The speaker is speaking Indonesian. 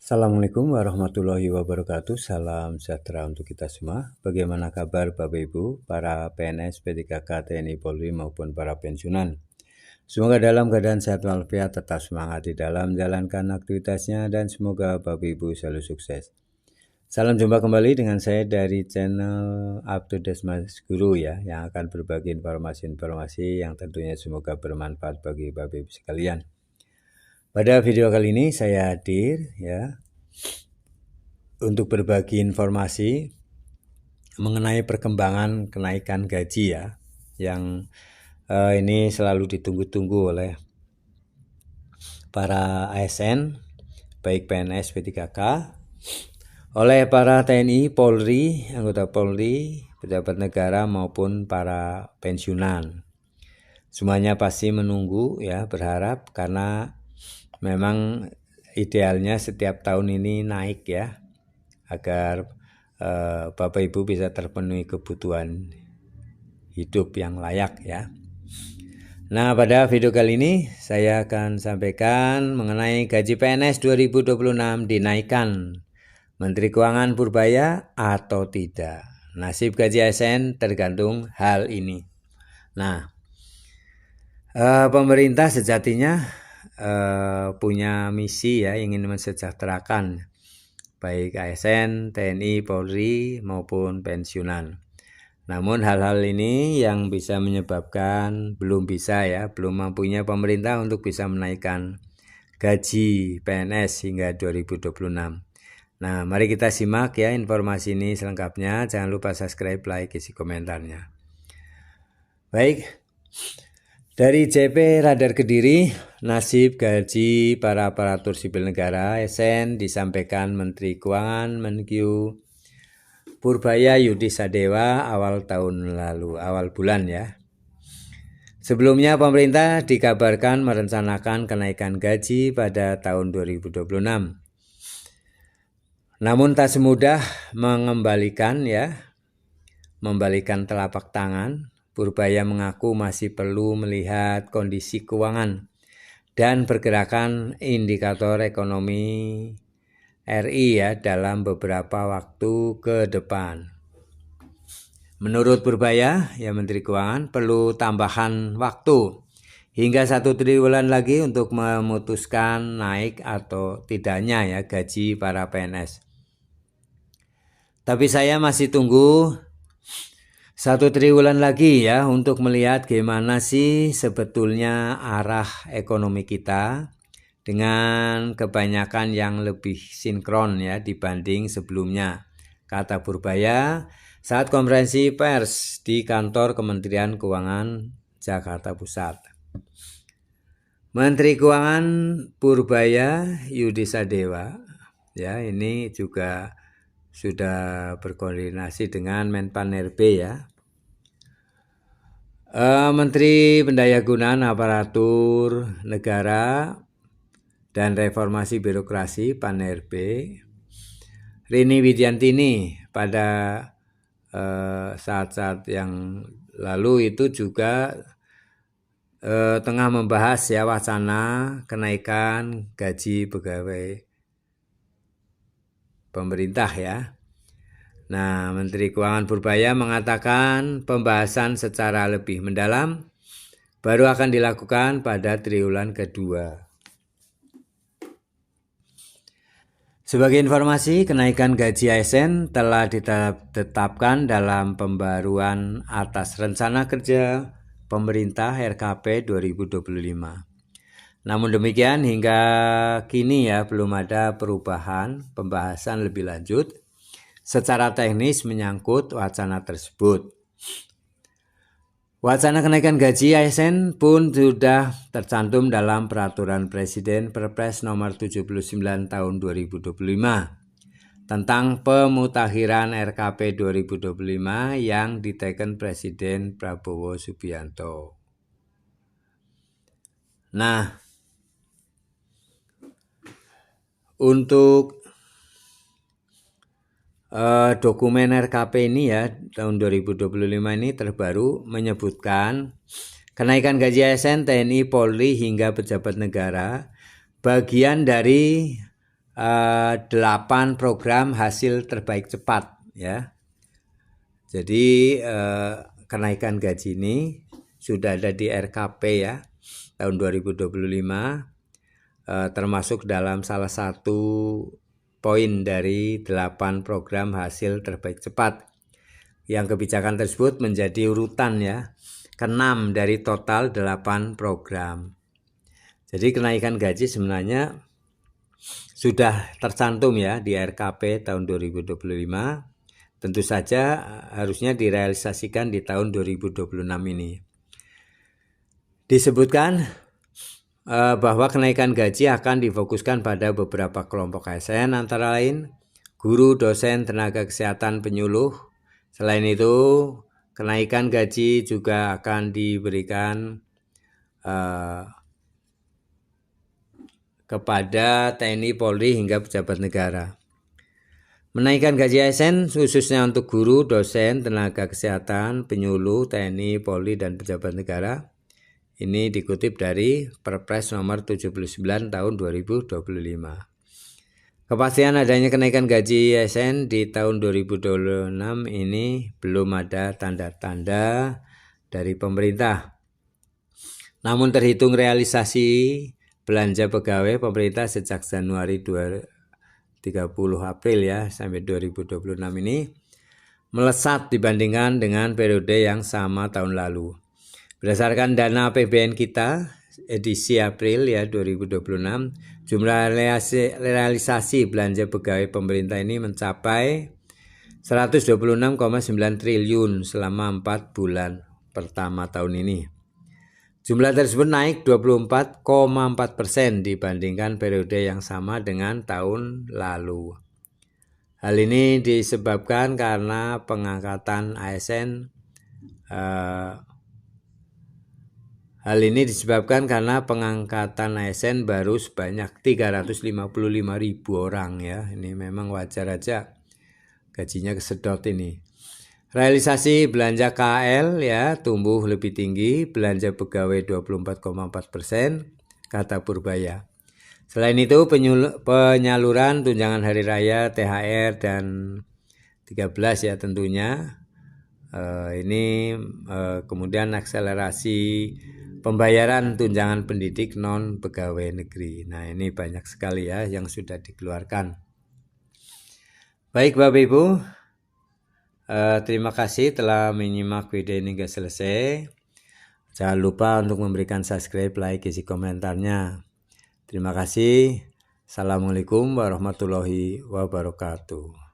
Assalamualaikum warahmatullahi wabarakatuh. Salam sejahtera untuk kita semua. Bagaimana kabar Bapak Ibu, para PNS, P3K, TNI, Polri maupun para pensiunan? Semoga dalam keadaan sehat walafiat, tetap semangat di dalam menjalankan aktivitasnya, dan semoga Bapak Ibu selalu sukses. Salam jumpa kembali dengan saya dari channel Up to Date Mas Guru ya, yang akan berbagi informasi-informasi yang tentunya semoga bermanfaat bagi Bapak Ibu sekalian. Pada video kali ini saya hadir ya untuk berbagi informasi mengenai perkembangan kenaikan gaji ya, yang ini selalu ditunggu-tunggu oleh para ASN, baik PNS, P3K, oleh para TNI, Polri, anggota Polri, pejabat negara maupun para pensiunan. Semuanya pasti menunggu ya, berharap, karena memang idealnya setiap tahun ini naik ya, agar Bapak Ibu bisa terpenuhi kebutuhan hidup yang layak ya. Nah, pada video kali ini saya akan sampaikan mengenai gaji PNS 2026 dinaikkan Menteri Keuangan Purbaya atau tidak. Nasib gaji ASN tergantung hal ini. Nah, pemerintah sejatinya punya misi ya, ingin mensejahterakan baik ASN, TNI, Polri maupun pensiunan. Namun hal-hal ini yang bisa menyebabkan belum mampunya pemerintah untuk bisa menaikkan gaji PNS hingga 2026. Nah, mari kita simak ya informasi ini selengkapnya. Jangan lupa subscribe, like, isi komentarnya. Baik, dari JP Radar Kediri, nasib gaji para aparatur sipil negara ASN disampaikan Menteri Keuangan Menkyu Purbaya Yudi Sadewa awal bulan ya. Sebelumnya pemerintah dikabarkan merencanakan kenaikan gaji pada tahun 2026. Namun tak semudah membalikan telapak tangan. Purbaya mengaku masih perlu melihat kondisi keuangan dan pergerakan indikator ekonomi RI ya dalam beberapa waktu ke depan. Menurut Purbaya, ya Menteri Keuangan, perlu tambahan waktu hingga 1 triwulan lagi untuk memutuskan naik atau tidaknya ya gaji para PNS. Tapi saya masih tunggu 1 triwulan lagi ya untuk melihat gimana sih sebetulnya arah ekonomi kita dengan kebanyakan yang lebih sinkron ya dibanding sebelumnya, kata Purbaya saat konferensi pers di kantor Kementerian Keuangan Jakarta Pusat. Menteri Keuangan Purbaya Yudi Sadewa ya ini juga sudah berkoordinasi dengan Menpan RB ya. Menteri Pendayagunaan Aparatur Negara dan Reformasi Birokrasi PAN-RB Rini Widiantini pada saat-saat yang lalu itu juga tengah membahas ya wacana kenaikan gaji pegawai pemerintah ya. Nah, Menteri Keuangan Purbaya mengatakan pembahasan secara lebih mendalam baru akan dilakukan pada triwulan kedua. Sebagai informasi, kenaikan gaji ASN telah ditetapkan dalam pembaruan atas Rencana Kerja Pemerintah RKP 2025. Namun demikian hingga kini ya belum ada perubahan pembahasan lebih lanjut secara teknis menyangkut wacana tersebut. Wacana kenaikan gaji ASN pun sudah tercantum dalam Peraturan Presiden Perpres nomor 79 tahun 2025 tentang pemutakhiran RKP 2025 yang diteken Presiden Prabowo Subianto. Nah, untuk dokumen RKP ini ya tahun 2025 ini terbaru menyebutkan kenaikan gaji ASN, TNI, Polri hingga pejabat negara bagian dari 8 program hasil terbaik cepat ya. Jadi kenaikan gaji ini sudah ada di RKP ya tahun 2025, termasuk dalam salah satu poin dari 8 program hasil terbaik cepat. Yang kebijakan tersebut menjadi urutan ya, ke-6 dari total 8 program. Jadi kenaikan gaji sebenarnya sudah tercantum ya di RKP tahun 2025. Tentu saja harusnya direalisasikan di tahun 2026 ini. Disebutkan bahwa kenaikan gaji akan difokuskan pada beberapa kelompok ASN, antara lain guru, dosen, tenaga kesehatan, penyuluh. Selain itu, kenaikan gaji juga akan diberikan kepada TNI, Polri, hingga pejabat negara. Menaikkan gaji ASN khususnya untuk guru, dosen, tenaga kesehatan, penyuluh, TNI, Polri, dan pejabat negara. Ini dikutip dari Perpres nomor 79 tahun 2025. Kepastian adanya kenaikan gaji ASN di tahun 2026 ini belum ada tanda-tanda dari pemerintah. Namun terhitung realisasi belanja pegawai pemerintah sejak Januari 30 April ya sampai 2026 ini melesat dibandingkan dengan periode yang sama tahun lalu. Berdasarkan dana APBN kita edisi April ya 2026, jumlah realisasi belanja pegawai pemerintah ini mencapai 126,9 triliun selama 4 bulan pertama tahun ini. Jumlah tersebut naik 24,4% dibandingkan periode yang sama dengan tahun lalu. Hal ini disebabkan karena pengangkatan ASN baru sebanyak 355.000 orang ya. Ini memang wajar aja gajinya kesedot ini. Realisasi belanja KL ya tumbuh lebih tinggi, belanja pegawai 24,4%, kata Purbaya. Selain itu penyaluran tunjangan hari raya, THR dan 13 ya tentunya. Kemudian akselerasi pembayaran tunjangan pendidik non pegawai negeri. Nah, ini banyak sekali ya yang sudah dikeluarkan. Baik Bapak Ibu, terima kasih telah menyimak video ini hingga selesai. Jangan lupa untuk memberikan subscribe, like, isi komentarnya. Terima kasih. Assalamualaikum warahmatullahi wabarakatuh.